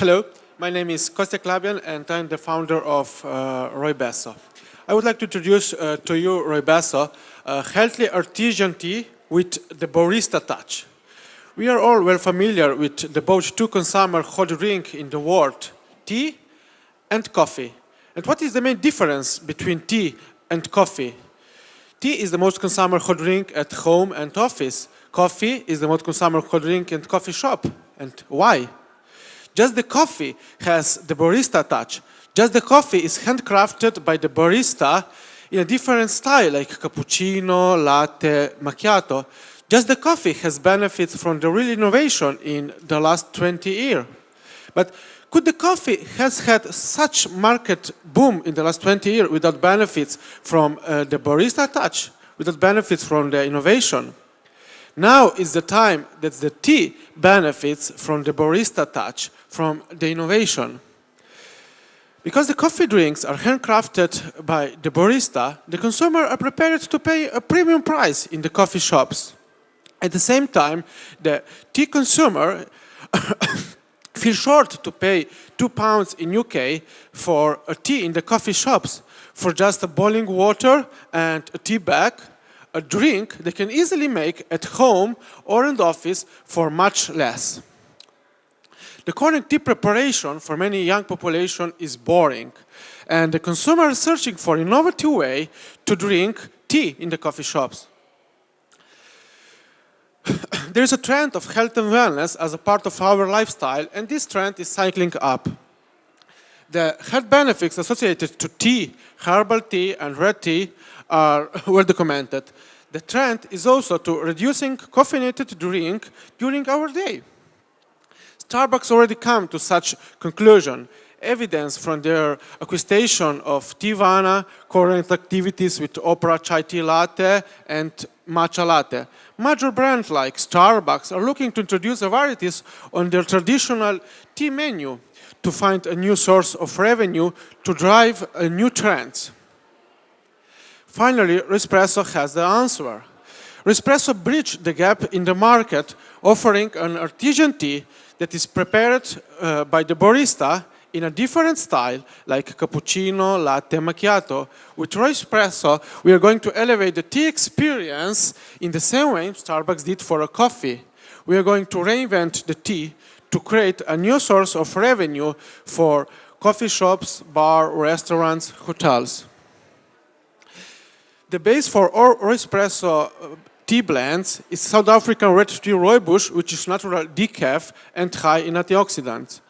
Hello, my name is Kostya Klabian and I'm the founder of Roibesso. I would like to introduce to you Roibesso, a healthy artisan tea with the barista touch. We are all well familiar with the both two consumer hot drink in the world, tea and coffee. And what is the main difference between tea and coffee? Tea is the most consumer hot drink at home and office. Coffee is the most consumer hot drink in coffee shop. And why? Just the coffee has the barista touch. Just the coffee is handcrafted by the barista in a different style, like cappuccino, latte, macchiato. Just the coffee has benefits from the real innovation in the last 20 years. But could the coffee has had such market boom in the last 20 years without benefits from the barista touch, without benefits from the innovation? Now is the time that the tea benefits from the barista touch, from the innovation. Because the coffee drinks are handcrafted by the barista, the consumer are prepared to pay a premium price in the coffee shops. At the same time, the tea consumer feel short to pay £2 in UK for a tea in the coffee shops for just a boiling water and a tea bag, a drink they can easily make at home or in the office for much less. The current tea preparation for many young population is boring, and the consumer is searching for an innovative way to drink tea in the coffee shops. There is a trend of health and wellness as a part of our lifestyle, and this trend is cycling up. The health benefits associated to tea, herbal tea, and red tea are well documented. The trend is also to reducing caffeinated drink during our day. Starbucks already come to such conclusion. Evidence from their acquisition of Teavana, current activities with Opera Chai Tea Latte and Matcha Latte. Major brands like Starbucks are looking to introduce varieties on their traditional tea menu to find a new source of revenue to drive new trends. Finally, Roibesso has the answer. Roibesso bridged the gap in the market, offering an artisan tea that is prepared by the barista in a different style, like cappuccino, latte, macchiato. With Roibesso, we are going to elevate the tea experience in the same way Starbucks did for a coffee. We are going to reinvent the tea to create a new source of revenue for coffee shops, bars, restaurants, hotels. The base for all Roibesso tea blends is South African red tea Rooibos, which is natural decaf and high in antioxidants.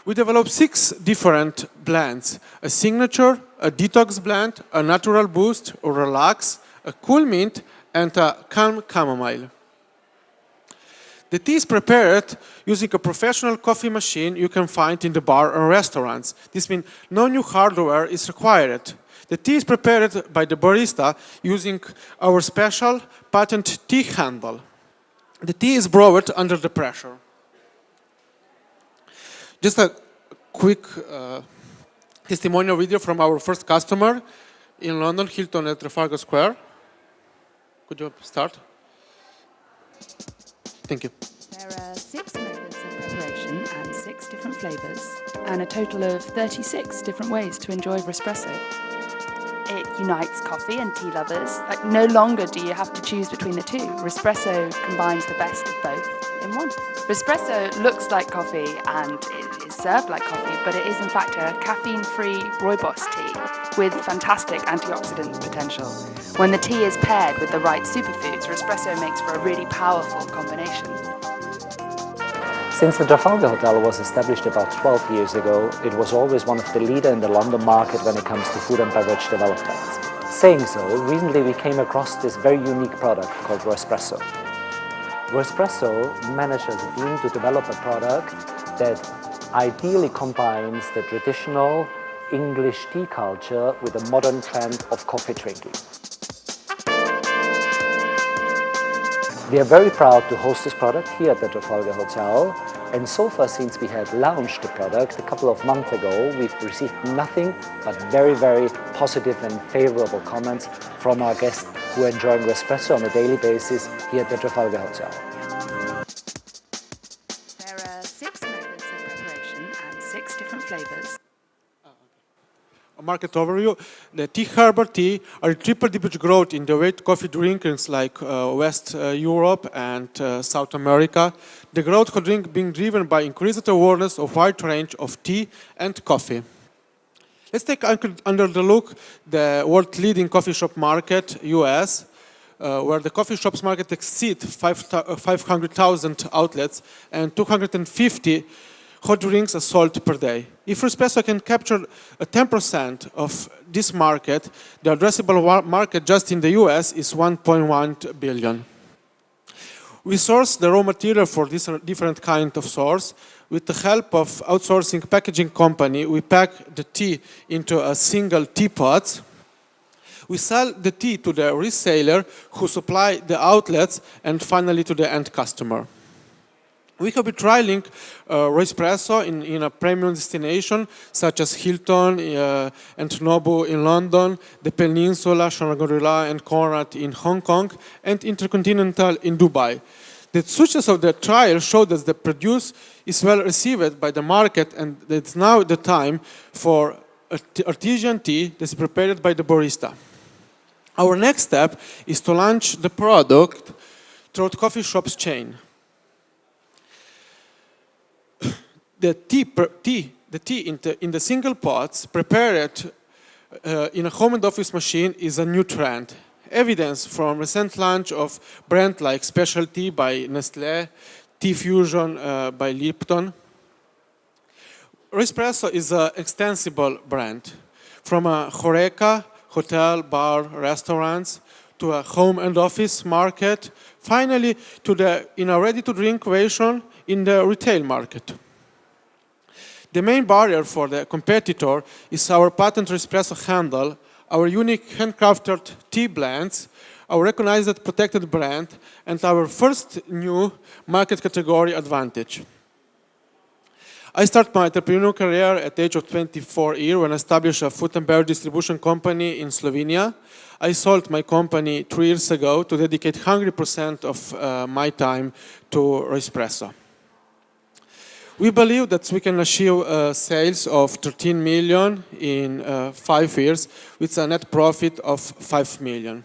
We developed 6 different blends: a signature, a detox blend, a natural boost, a relax, a cool mint, and a calm chamomile. The tea is prepared using a professional coffee machine you can find in the bar or restaurants. This means no new hardware is required. The tea is prepared by the barista using our special patent tea handle. The tea is brewed under the pressure. Just a quick testimonial video from our first customer in London, Hilton at Trafalgar Square. Could you start? Thank you. There are 6 methods of preparation and 6 different flavors, and a total of 36 different ways to enjoy Roibesso. It unites coffee and tea lovers. No longer do you have to choose between the two. Roibesso combines the best of both in one. Roibesso looks like coffee and it is served like coffee, but it is in fact a caffeine-free Rooibos tea with fantastic antioxidant potential. When the tea is paired with the right superfoods, Roibesso makes for a really powerful combination. Since the Trafalgar Hotel was established about 12 years ago, it was always one of the leaders in the London market when it comes to food and beverage developments. Saying so, recently we came across this very unique product called Roibesso. Roibesso managed as a team to develop a product that ideally combines the traditional English tea culture with a modern trend of coffee drinking. We are very proud to host this product here at the Trafalgar Hotel, and so far since we had launched the product a couple of months ago, we've received nothing but very, very positive and favorable comments from our guests who are enjoying Roibesso on a daily basis here at the Trafalgar Hotel. There are 6 methods of preparation and market overview, the tea herbal tea are triple-digit growth in the weight coffee drinkers like West Europe and South America. The growth of drink being driven by increased awareness of wide range of tea and coffee. Let's take under the look the world-leading coffee shop market, US, where the coffee shops market exceeds 500,000 outlets and 250 hot drinks are sold per day. If Roibesso can capture 10% of this market, the addressable market just in the US is 1.1 billion. We source the raw material for this different kind of source. With the help of outsourcing packaging company, we pack the tea into a single teapot. We sell the tea to the reseller who supply the outlets and finally to the end customer. We have been trialing Roibesso in a premium destination such as Hilton and Nobu in London, the Peninsula, Shangri-La and Conrad in Hong Kong, and Intercontinental in Dubai. The success of the trial showed that the produce is well received by the market and it's now the time for artisan tea that's prepared by the barista. Our next step is to launch the product through the coffee shops chain. The tea in the single pots prepared in a home and office machine is a new trend. Evidence from recent launch of brands like Specialty by Nestlé, Tea Fusion by Lipton. Roibesso is an extensible brand. From a horeca, hotel, bar, restaurants, to a home and office market, finally in a ready-to-drink version in the retail market. The main barrier for the competitor is our patent Roibesso handle, our unique handcrafted tea blends, our recognized protected brand, and our first new market category advantage. I started my entrepreneurial career at the age of 24 years when I established a food and beverage distribution company in Slovenia. I sold my company 3 years ago to dedicate 100% of my time to Roibesso. We believe that we can achieve sales of 13 million in 5 years with a net profit of 5 million.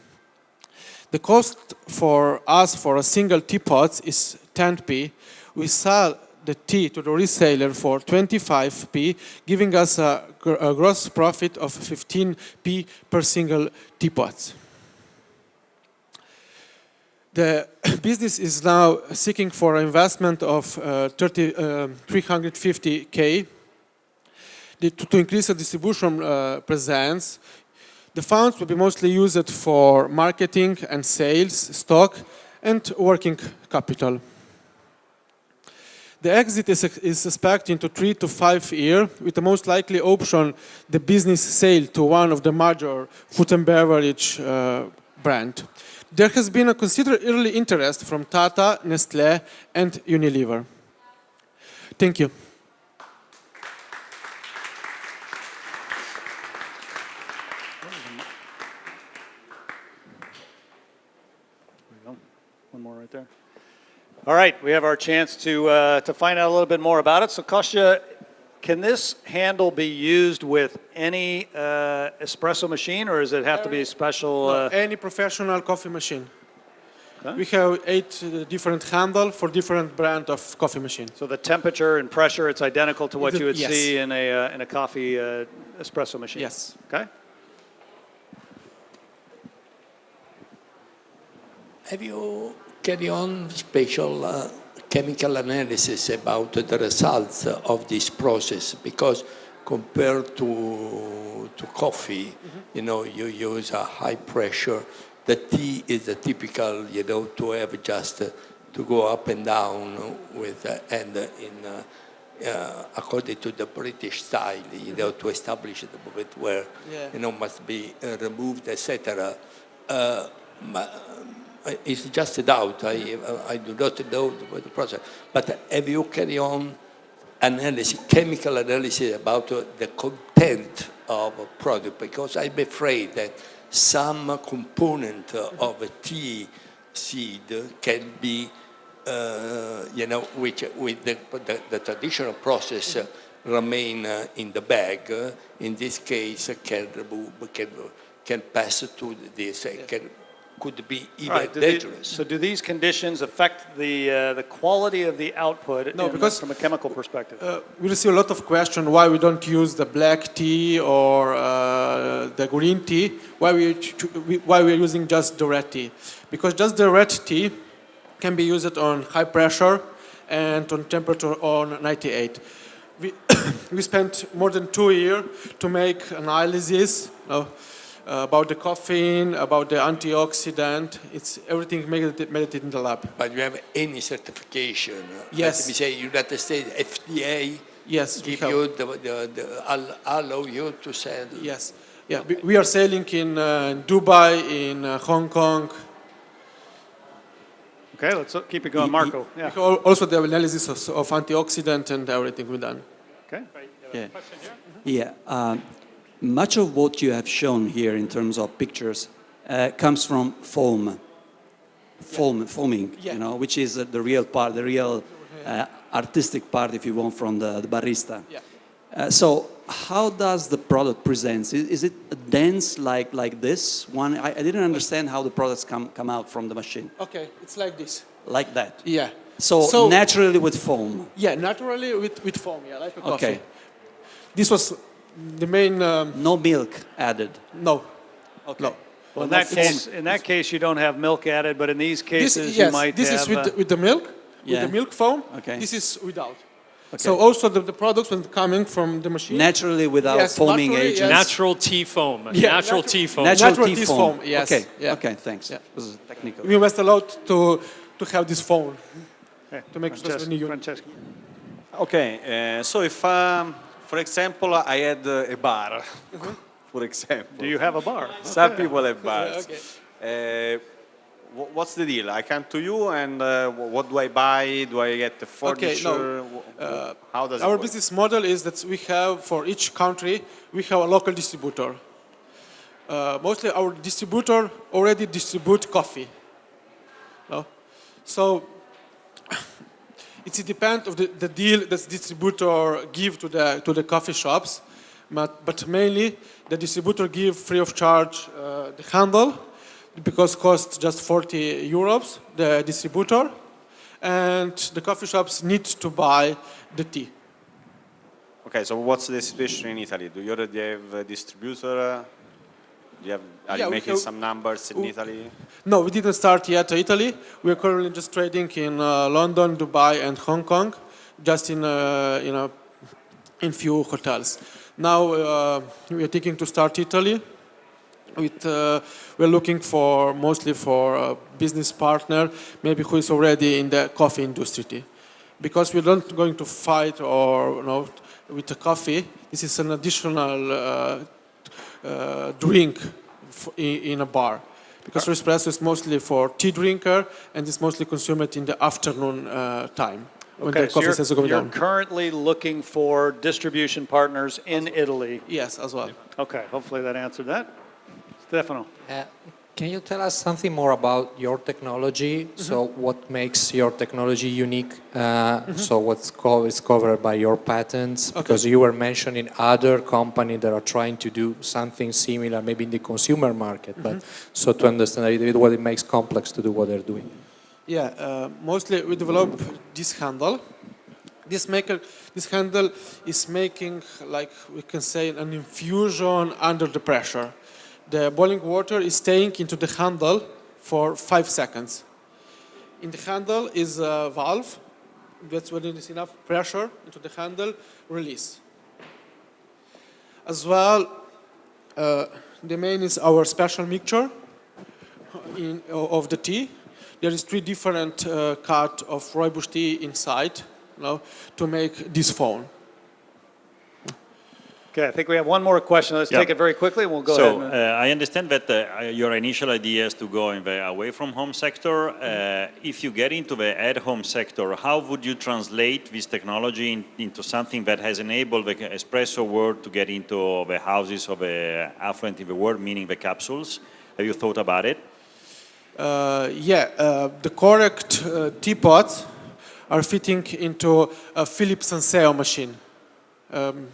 The cost for us for a single teapot is 10p. We sell the tea to the reseller for 25p, giving us a gross profit of 15p per single teapot. The business is now seeking for an investment of 350k to increase the distribution presence. The funds will be mostly used for marketing and sales, stock, and working capital. The exit is expected into 3 to 5 years, with the most likely option the business sale to one of the major food and beverage brand. There has been a considerable early interest from Tata, Nestlé, and Unilever. Thank you. One more right there. All right, we have our chance to find out a little bit more about it. So, Kostya, can this handle be used with any espresso machine, or does it have to be a special? No, any professional coffee machine. Okay. We have 8 different handles for different brand of coffee machine. So the temperature and pressure, it's identical to what you would yes. see in a coffee espresso machine. Yes. Okay. Have you carried on special chemical analysis about the results of this process? Because compared to coffee, you know, you use a high pressure. The tea is a typical, you know, to have just to go up and down with, according to the British style, you know, to establish the moment where, you know, must be removed, etc. It's just a doubt. I do not know the process. But have you carried on analysis, chemical analysis about the content of a product? Because I'm afraid that some component of a tea seed can be, you know, which with the traditional process remain in the bag. In this case, can pass to this, could be even Right. dangerous. So do these conditions affect the quality of the output No, because from a chemical perspective? we receive a lot of questions why we don't use the black tea or the green tea, why we're using just the red tea. Because just the red tea can be used on high pressure and on temperature on 98. We spent more than 2 years to make analysis about the caffeine, about the antioxidant. It's everything made it in the lab. But you have any certification? Yes. Let me say, United States FDA Yes, we give have. you allow you to sell. Yes. Yeah, we are selling in Dubai, in Hong Kong. Okay, let's keep it going. Marco, yeah. Also the analysis of antioxidant and everything we've done. Okay. Yeah. Much of what you have shown here in terms of pictures comes from foaming, Yeah. you know, which is the real part, the real artistic part, if you want, from the barista. Yeah. So how does the product present? Is it dense like this one? I didn't understand how the products come out from the machine. Okay, it's like this. Like that. Yeah. So naturally with foam. Yeah, naturally with foam, yeah, like a coffee. Okay. This was the main, No milk added. no. Okay. No. Well, in that case, you don't have milk added, but in these cases, Yes, you might this have. is with the milk, Yeah. with the milk foam. Okay. This is without. So also the products when coming from the machine. Naturally without Yes, foaming naturally, agents. yes. Natural tea foam. Yeah, natural tea foam. Natural tea tea foam. foam, yes. Okay. Yeah. Okay. Thanks. Yeah. This is technical. We invest a lot to have this foam Okay, to make sure really unique. Francesco. Okay, so if, for example, I had a bar, for example. Do you have a bar? Some people have bars. Okay. What's the deal? I come to you and what do I buy? Do I get the furniture? How does it Our work? business model is that we have, for each country, we have a local distributor. Mostly our distributor already distribute coffee. No? So it depends of the deal that distributor give to the coffee shops, but mainly the distributor give free of charge the handle, because costs just 40 euros, the distributor, and the coffee shops need to buy the tea. Okay, so what's the situation in Italy? Do you already have a distributor? Are Yeah, you we making have- some numbers in Italy? No, we didn't start yet Italy. We are currently just trading in London, Dubai, and Hong Kong, just in few hotels. Now we are thinking to start Italy. We're looking mostly for a business partner, maybe who is already in the coffee industry, because we're not going to fight with the coffee. This is an additional drink in a bar, because espresso is mostly for tea drinker and is mostly consumed in the afternoon time when Okay, the so coffee sales are going you're down. currently looking for distribution partners in Italy. Yes, as well. Okay, hopefully that answered that. Stefano. Can you tell us something more about your technology? So what makes your technology unique? So what's is covered by your patents? Because you were mentioning other companies that are trying to do something similar, maybe in the consumer market. But so to understand a little bit what it makes complex to do what they're doing. Yeah, mostly we develop this handle. This handle is making, like we can say, an infusion under the pressure. The boiling water is staying into the handle for 5 seconds. In the handle is a valve. That's when there is enough pressure into the handle, release. As well, the main is our special mixture of the tea. There is 3 different cuts of Roibesso tea inside, to make this foam. Okay, I think we have one more question. Let's take it very quickly and we'll go So ahead. I understand that your initial idea is to go in the away from home sector. If you get into the at home sector, how would you translate this technology into something that has enabled the espresso world to get into the houses of the affluent in the world, meaning the capsules? Have you thought about it? The correct teapots are fitting into a Philips Senseo machine.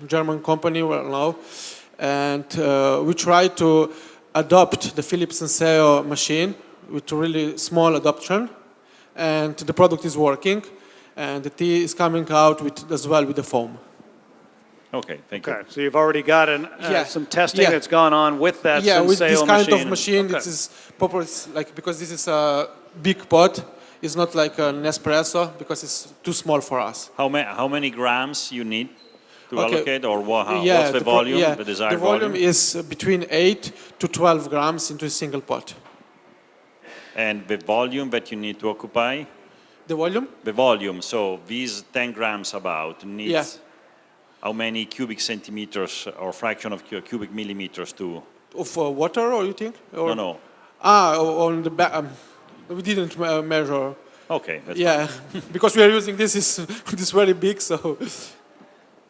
German company well now, and we try to adopt the Philips Senseo machine with really small adoption, and the product is working, and the tea is coming out with as well with the foam. Okay, thank you. Okay, so you've already got some testing that's gone on with that Yeah, Senseo with this kind machine. of machine, Okay. it is proper. It's like because this is a big pot, it's not like an espresso because it's too small for us. How many grams you need to Okay. allocate, or Yeah, what's the volume, yeah, the desired the volume volume? is between 8 to 12 grams into a single pot. And the volume that you need to occupy? The volume? The volume, so these 10 grams about needs Yeah. how many cubic centimeters or fraction of cubic millimeters to? Of water, or you think? Or? No. On the back. We didn't measure. Okay, that's Yeah, because we are using this is this very big, so.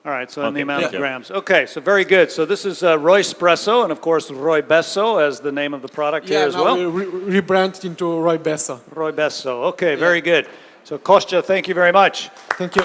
All right, so in the Okay, amount of thank you. grams. Okay, so very good. So this is Roibesso, and of course Roibesso as the name of the product here Yeah, as now well. we rebranded into Roibesso. Roibesso. Okay, very good. So Kostya, thank you very much. Thank you.